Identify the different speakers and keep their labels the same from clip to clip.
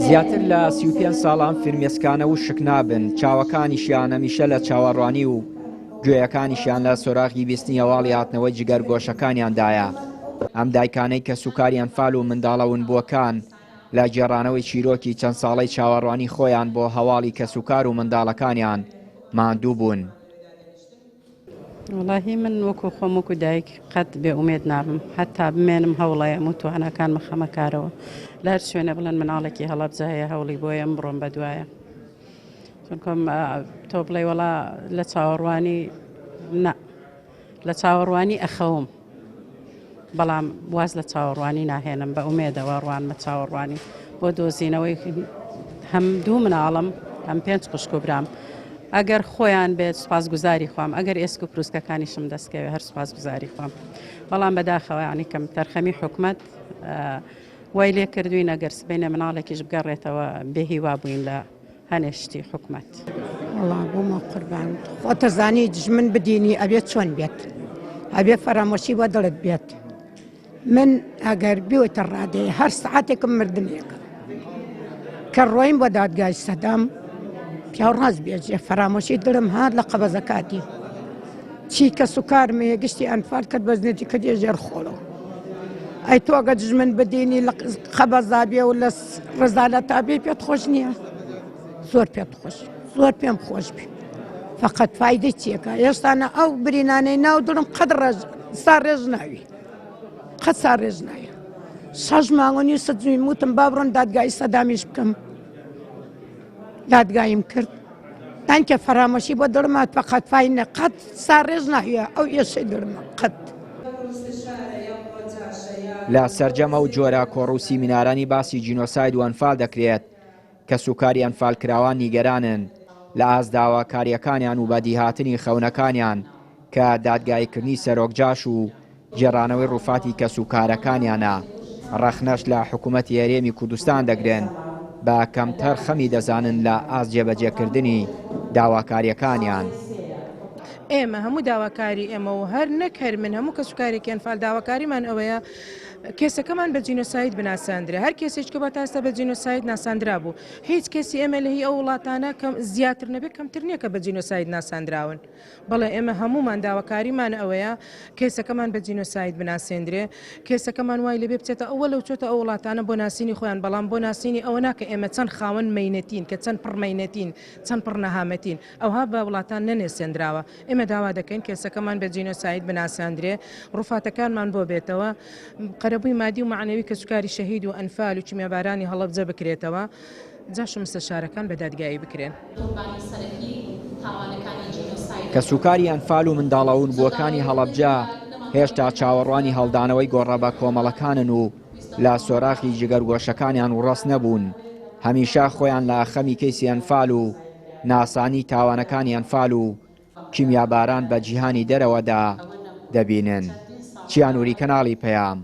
Speaker 1: زیاتر لە 35 ساڵان فرمێسکانە و شک نابن، چاوەکانیشیان هەمیشە لە چاوەڕوانی و گوێیەکانیشیان لە سۆراغی بیستنی هەواڵی هاتنەوەی جگەرگۆشەکانیاندایە. ئەم دایکانەی کە سوکاریان فال و منداڵەون بووەکان لە گێڕانەوەی چیرۆکی چەند ساڵەی چاوەڕوانی خۆیان بۆ هەواڵی کەسوکار و منداڵەکانیان ماندوو بوون.
Speaker 2: والله من وەکو خۆم وەکو دایک قەت بێ ئومێد نابم، حتا بمێنم هەوڵەیە و توانەکان مەخەمەکارەوە لە هەر شوێنە بڵێن مناڵێکی هەڵەبجایە هەوڵی بۆیە بڕۆم بەدوایە، چونکەم تۆ بڵێ وەڵا لە چاوەڕوانی لە چاوەڕوانی ئەخەوم، بەڵام واز لە چاوەڕوانی ناهێنم، بە ئومێدەوە ڕوانمە چاوەڕوانی بۆ دۆزینەوەی هەم دوو مناڵم هەم 5 خوشک و برام. ئەگەر خۆیان بێت سوپاسگوزاری خوام، ئەگەر ئێسک و پرووسکەکانیشم دەستکەوێ هەر سوپاسگوزاری خوام. بەڵام بەداخەوە ینی کەم تەرخەمی حکومەت وای لێ کردوین ئەگەر سبەینە مناڵێکیش بگەڕێتەوە بێهیوا بووین لە هەنێشتی حکومەت.
Speaker 3: وەڵا بوومە قوربان خۆتەزانی دژمن بدینی ئەبێت چۆن بێت، ئەبێ فەرامۆشی بۆ دڵت بێت. من ئەگەر بێتە ڕادەیە هەر سەعاتێکم مردنێکە کە ڕۆیم بۆ دادگای سەدام پیاو ڕاست بێژێ فەرامۆشی دڵم هات لە قەبەزەکاتی چی کە سوکارمەیە گشتی ئەنفال کرد بەزنێتی کە دێژێر خۆڵەوە. ئەی تۆ ئەگە دژمن بدینی لە قەبەزا بێ و لە ڕزالەتا بێ پێت خۆش نییە؟ زۆر پێت خۆش، زۆر پێم خۆش بێ، فەقەت فایدەی چیەکە؟ ئێستانە ئەو برینانەی ناو دڵم قەت سا ڕێژ ناوی، قەت سا ڕێژ نایە. 6 مانگۆنی سەدجوین وتم با بڕۆن دادگای سەدامیش بکەم، دادگایم کرد تانکە فەرامۆشی بۆ دڵمات فەقەت فاینە قەت سا ڕێژ ناویە ئەو ئێشەی دڵمە قەت.
Speaker 1: لە سەرجەمە و جۆرە کۆڕ و سیمینارانی باسی جینۆساید و ئەنفال دەکرێت کە سوکاری ئەنفالکراوان نیگەرانن لە ئازداواکاریەکانیان و بەدیهاتنی خەونەکانیان کە دادگایکردنی سەرۆکجاش و جێڕانەوەی ڕووفاتی کەسوکارەکانیانە. ڕەخنەش لە حکوومەتی هەرێمی کوردستان دەگرن بە کەمتەر خەمی دەزانن لە ئاز جێبەجێکردنی داواکاریەکانیان.
Speaker 4: ئێمە هەموو داواکاری ئێمە و هەر نەکەر من هەموو کەسوکارێکی ئەنفال داواکاریمان ئەوەیە کێسەکەمان بە جینۆساید بناساندرێ، هەر کێسێک کە بە تاستا بە جینۆساید ناساندرا بوو. هیچ کەسی ئێمە لە هی ئەو وڵاتانە کەم زیاتر نەبێت کەمتر نییە کە بە جینۆساید ناساندراون. بەڵێ ئێمە هەمومان داواکاریمان ئەوەیە کێسەکەمان بە جینۆساید بناسێندرێ، کێسەکەمان وای لەبێ بچێتە ئەوە لەو چۆتە ئەو وڵاتانە بۆ ناسینی خۆیان، بەڵام بۆ ناسینی ئەوە ناکە ئێمە چەند خاوەن مەینەتین کە چەند پڕمەینەتین چەند پڕ نەهامەتین، ئەوها بە وڵاتان نەنێسێنراوە. ئێمە داوا دەکەین کێسەکەمان بە جینۆساید بناساندرێ، ڕووفاتەکانمان بۆ بێتەوە، قەرەبووی مادی و معنەوی کەسوکاری شەهید و ئەنفال و کیمیابارانی هەڵەبجە بکرێتەوە، جاشە مستەشارەکان بە دادگایی بکرێن.
Speaker 1: کەسوکاری ئەنفال و منداڵەون بووەکانی هەڵەبجە هێشتا چاوەڕوانی هەڵدانەوەی گۆڕەبە کۆمەڵەکانن و لە سۆراخی جگەرگۆشەکانیان ڕاست نەبوون. هەمیشە خۆیان لە خەمی کەیسی ئەنفال و ناسانی تاوانەکانی ئەنفال و کیمیاباران بە جیهانی دەرەوەدا دەبینن. چیانوری کەناڵی پەیام،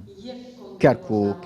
Speaker 1: کەرکووک.